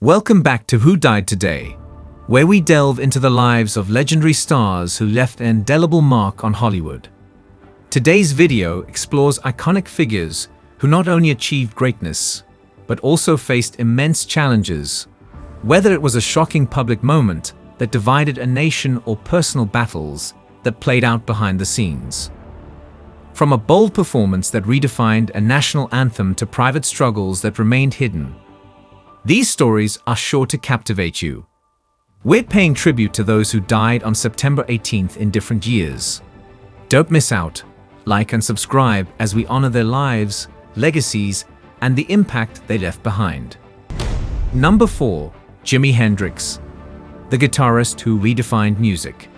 Welcome back to Who Died Today, where we delve into the lives of legendary stars who left an indelible mark on Hollywood. Today's video explores iconic figures who not only achieved greatness, but also faced immense challenges, whether it was a shocking public moment that divided a nation or personal battles that played out behind the scenes. From a bold performance that redefined a national anthem to private struggles that remained hidden, these stories are sure to captivate you. We're paying tribute to those who died on September 18th in different years. Don't miss out. Like and subscribe as we honor their lives, legacies, and the impact they left behind. Number 4. Jimi Hendrix, the guitarist who redefined music.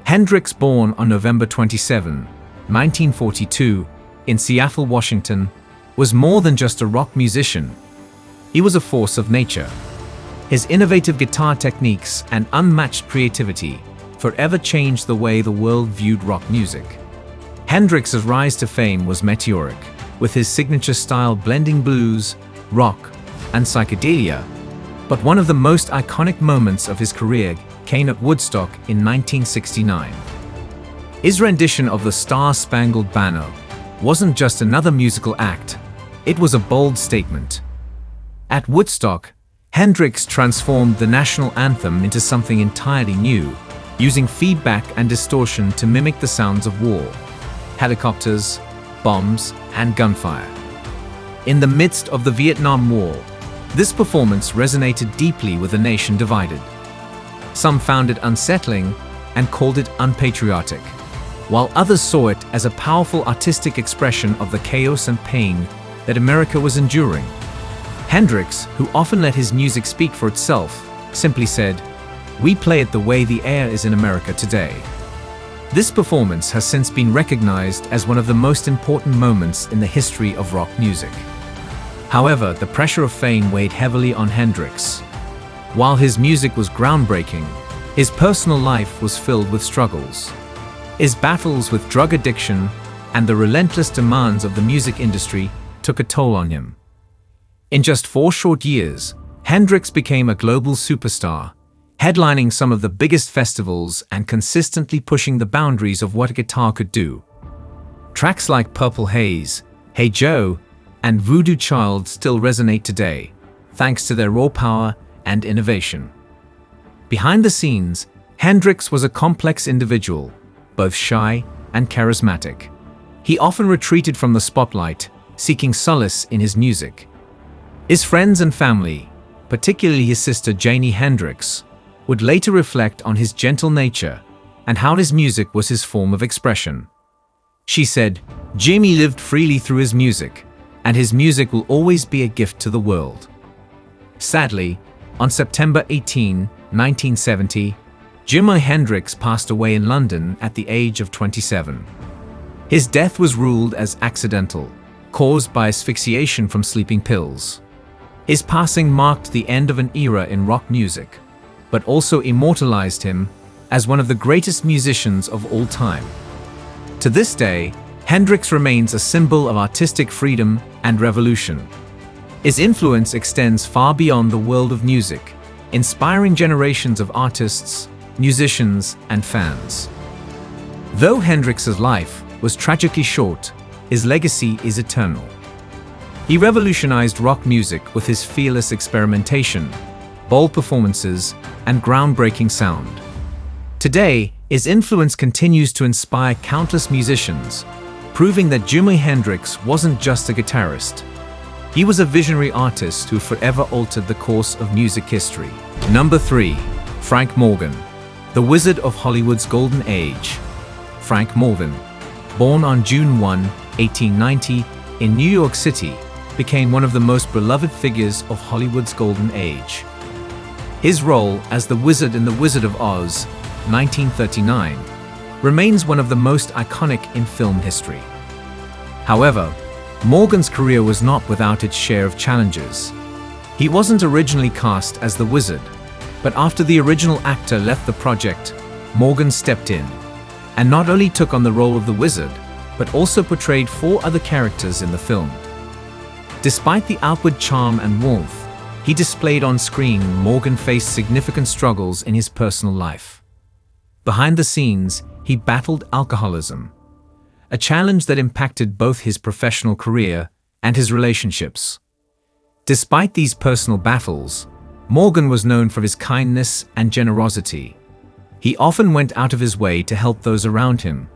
Hendrix, born on November 27, 1942, in Seattle, Washington, was more than just a rock musician. He was a force of nature. His innovative guitar techniques and unmatched creativity forever changed the way the world viewed rock music. Hendrix's rise to fame was meteoric, with his signature style blending blues, rock, and psychedelia. But one of the most iconic moments of his career came at Woodstock in 1969. His rendition of the Star-Spangled Banner wasn't just another musical act, it was a bold statement. At Woodstock, Hendrix transformed the national anthem into something entirely new, using feedback and distortion to mimic the sounds of war, helicopters, bombs, and gunfire. In the midst of the Vietnam War, this performance resonated deeply with a nation divided. Some found it unsettling and called it unpatriotic, while others saw it as a powerful artistic expression of the chaos and pain that America was enduring. Hendrix, who often let his music speak for itself, simply said, "We play it the way the air is in America today." This performance has since been recognized as one of the most important moments in the history of rock music. However, the pressure of fame weighed heavily on Hendrix. While his music was groundbreaking, his personal life was filled with struggles. His battles with drug addiction and the relentless demands of the music industry took a toll on him. In just 4 short years, Hendrix became a global superstar, headlining some of the biggest festivals and consistently pushing the boundaries of what a guitar could do. Tracks like Purple Haze, Hey Joe, and Voodoo Child still resonate today, thanks to their raw power and innovation. Behind the scenes, Hendrix was a complex individual, both shy and charismatic. He often retreated from the spotlight, seeking solace in his music. His friends and family, particularly his sister Jimi Hendrix, would later reflect on his gentle nature and how his music was his form of expression. She said, "Jimi lived freely through his music, and his music will always be a gift to the world." Sadly, on September 18, 1970, Jimi Hendrix passed away in London at the age of 27. His death was ruled as accidental, caused by asphyxiation from sleeping pills. His passing marked the end of an era in rock music, but also immortalized him as one of the greatest musicians of all time. To this day, Hendrix remains a symbol of artistic freedom and revolution. His influence extends far beyond the world of music, inspiring generations of artists, musicians, and fans. Though Hendrix's life was tragically short, his legacy is eternal. He revolutionized rock music with his fearless experimentation, bold performances, and groundbreaking sound. Today, his influence continues to inspire countless musicians, proving that Jimi Hendrix wasn't just a guitarist. He was a visionary artist who forever altered the course of music history. Number 3. Frank Morgan, the Wizard of Hollywood's Golden Age. Frank Morgan, born on June 1, 1890, in New York City, became one of the most beloved figures of Hollywood's Golden Age. His role as the Wizard in The Wizard of Oz, 1939, remains one of the most iconic in film history. However, Morgan's career was not without its share of challenges. He wasn't originally cast as the Wizard, but after the original actor left the project, Morgan stepped in, and not only took on the role of the Wizard, but also portrayed 4 other characters in the film. Despite the outward charm and warmth, he displayed on screen, Morgan faced significant struggles in his personal life. Behind the scenes, he battled alcoholism, a challenge that impacted both his professional career and his relationships. Despite these personal battles, Morgan was known for his kindness and generosity. He often went out of his way to help those around him,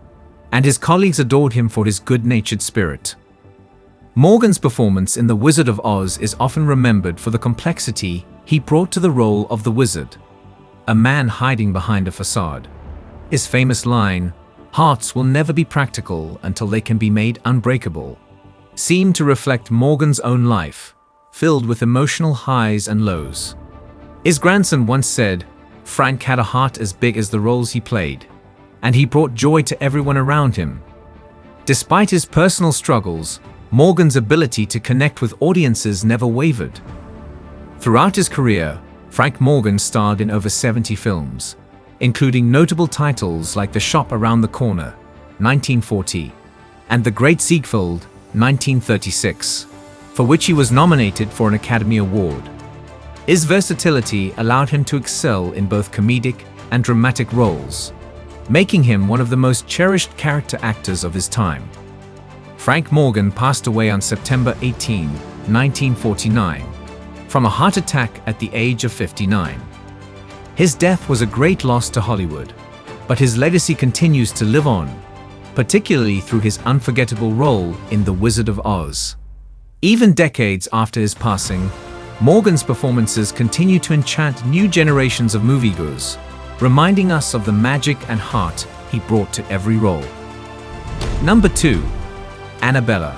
and his colleagues adored him for his good-natured spirit. Morgan's performance in The Wizard of Oz is often remembered for the complexity he brought to the role of the wizard, a man hiding behind a facade. His famous line, "Hearts will never be practical until they can be made unbreakable," seemed to reflect Morgan's own life, filled with emotional highs and lows. His grandson once said, "Frank had a heart as big as the roles he played, and he brought joy to everyone around him." Despite his personal struggles, Morgan's ability to connect with audiences never wavered. Throughout his career, Frank Morgan starred in over 70 films, including notable titles like The Shop Around the Corner, 1940, and The Great Ziegfeld, 1936, for which he was nominated for an Academy Award. His versatility allowed him to excel in both comedic and dramatic roles, making him one of the most cherished character actors of his time. Frank Morgan passed away on September 18, 1949, from a heart attack at the age of 59. His death was a great loss to Hollywood, but his legacy continues to live on, particularly through his unforgettable role in The Wizard of Oz. Even decades after his passing, Morgan's performances continue to enchant new generations of moviegoers, reminding us of the magic and heart he brought to every role. Number 2. Annabella,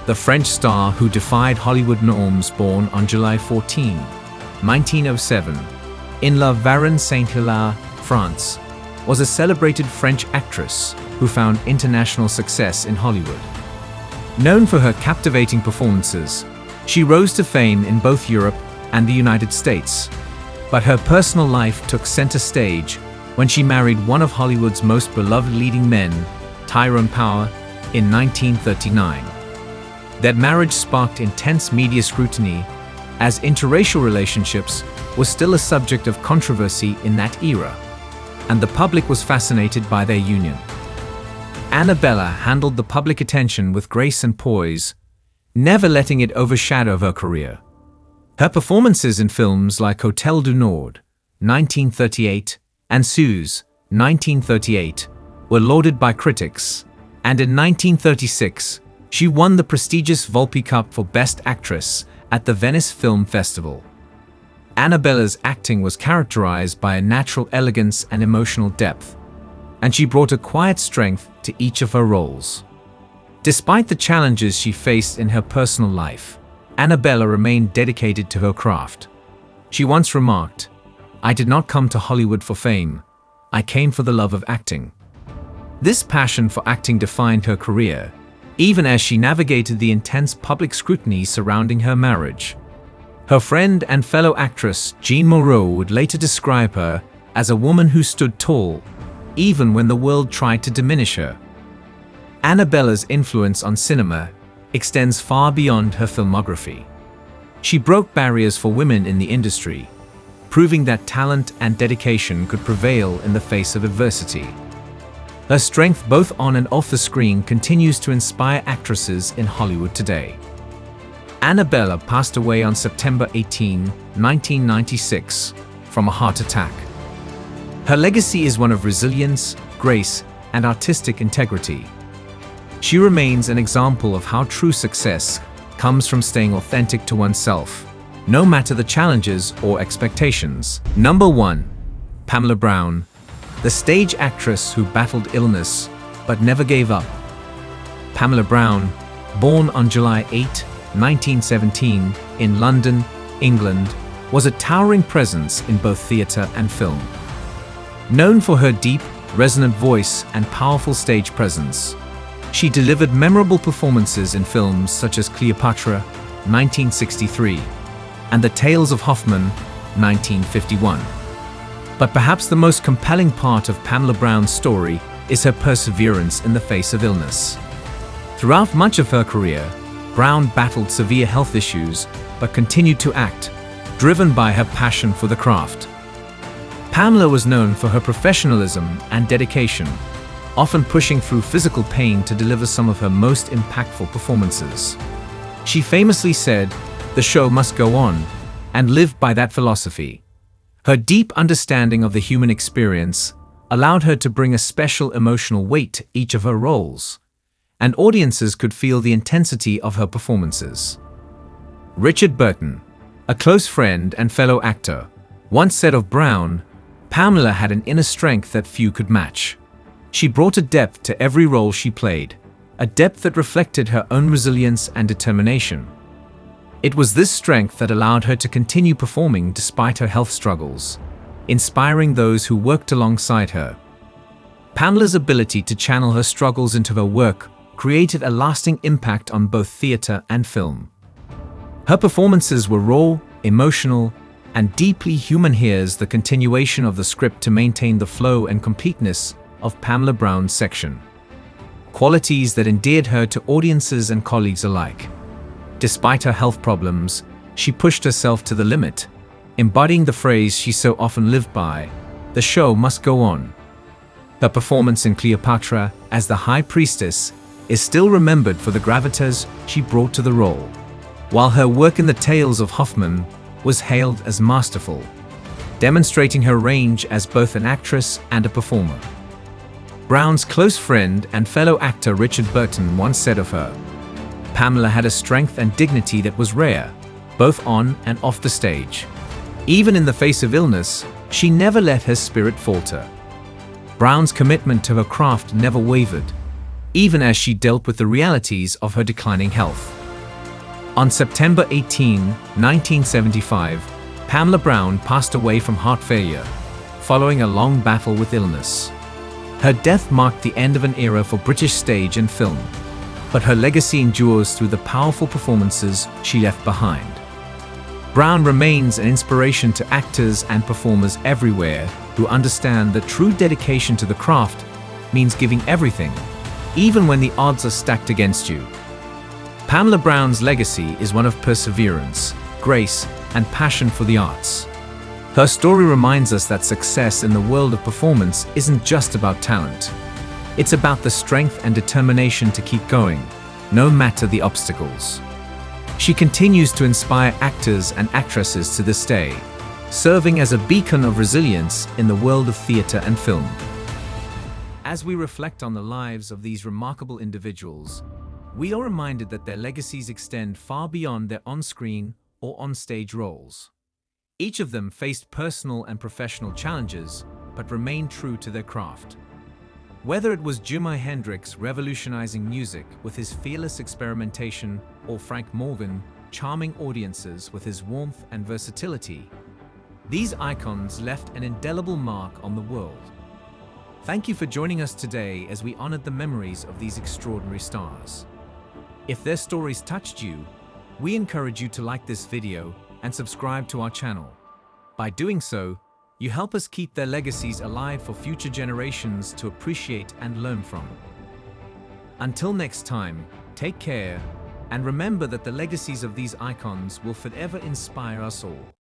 the French star who defied Hollywood norms, born on July 14, 1907, in La Varenne-Saint-Hilaire, France, was a celebrated French actress who found international success in Hollywood. Known for her captivating performances, she rose to fame in both Europe and the United States. But her personal life took center stage when she married one of Hollywood's most beloved leading men, Tyrone Power, in 1939. That marriage sparked intense media scrutiny, as interracial relationships were still a subject of controversy in that era, and the public was fascinated by their union. Annabella handled the public attention with grace and poise, never letting it overshadow her career. Her performances in films like Hotel du Nord, 1938, and Suze, 1938, were lauded by critics, and in 1936, she won the prestigious Volpi Cup for Best Actress at the Venice Film Festival. Annabella's acting was characterized by a natural elegance and emotional depth, and she brought a quiet strength to each of her roles. Despite the challenges she faced in her personal life, Annabella remained dedicated to her craft. She once remarked, "I did not come to Hollywood for fame. I came for the love of acting." This passion for acting defined her career, even as she navigated the intense public scrutiny surrounding her marriage. Her friend and fellow actress Jean Moreau would later describe her as a woman who stood tall, even when the world tried to diminish her. Annabella's influence on cinema extends far beyond her filmography. She broke barriers for women in the industry, proving that talent and dedication could prevail in the face of adversity. Her strength both on and off the screen continues to inspire actresses in Hollywood today. Annabella passed away on September 18, 1996, from a heart attack. Her legacy is one of resilience, grace, and artistic integrity. She remains an example of how true success comes from staying authentic to oneself, no matter the challenges or expectations. Number 1. Pamela Brown, the stage actress who battled illness but never gave up. Pamela Brown, born on July 8, 1917, in London, England, was a towering presence in both theatre and film. Known for her deep, resonant voice and powerful stage presence, she delivered memorable performances in films such as Cleopatra, 1963, and The Tales of Hoffmann, 1951. But perhaps the most compelling part of Pamela Brown's story is her perseverance in the face of illness. Throughout much of her career, Brown battled severe health issues but continued to act, driven by her passion for the craft. Pamela was known for her professionalism and dedication, often pushing through physical pain to deliver some of her most impactful performances. She famously said, "The show must go on," and lived by that philosophy. Her deep understanding of the human experience allowed her to bring a special emotional weight to each of her roles, and audiences could feel the intensity of her performances. Richard Burton, a close friend and fellow actor, once said of Brown, "Pamela had an inner strength that few could match. She brought a depth to every role she played, a depth that reflected her own resilience and determination." It was this strength that allowed her to continue performing despite her health struggles, inspiring those who worked alongside her. Pamela's ability to channel her struggles into her work created a lasting impact on both theatre and film. Her performances were raw, emotional, and deeply human. Here's the continuation of the script to maintain the flow and completeness of Pamela Brown's section. Qualities that endeared her to audiences and colleagues alike. Despite her health problems, she pushed herself to the limit, embodying the phrase she so often lived by, "The show must go on." Her performance in Cleopatra as the High Priestess is still remembered for the gravitas she brought to the role, while her work in The Tales of Hoffmann was hailed as masterful, demonstrating her range as both an actress and a performer. Brown's close friend and fellow actor Richard Burton once said of her, "Pamela had a strength and dignity that was rare, both on and off the stage. Even in the face of illness, she never let her spirit falter." Brown's commitment to her craft never wavered, even as she dealt with the realities of her declining health. On September 18, 1975, Pamela Brown passed away from heart failure, following a long battle with illness. Her death marked the end of an era for British stage and film, but her legacy endures through the powerful performances she left behind. Brown remains an inspiration to actors and performers everywhere who understand that true dedication to the craft means giving everything, even when the odds are stacked against you. Pamela Brown's legacy is one of perseverance, grace, and passion for the arts. Her story reminds us that success in the world of performance isn't just about talent. It's about the strength and determination to keep going, no matter the obstacles. She continues to inspire actors and actresses to this day, serving as a beacon of resilience in the world of theatre and film. As we reflect on the lives of these remarkable individuals, we are reminded that their legacies extend far beyond their on-screen or on-stage roles. Each of them faced personal and professional challenges, but remained true to their craft. Whether it was Jimi Hendrix revolutionizing music with his fearless experimentation, or Frank Morgan charming audiences with his warmth and versatility, these icons left an indelible mark on the world. Thank you for joining us today as we honored the memories of these extraordinary stars. If their stories touched you, we encourage you to like this video and subscribe to our channel. By doing so, you help us keep their legacies alive for future generations to appreciate and learn from. Until next time, take care, and remember that the legacies of these icons will forever inspire us all.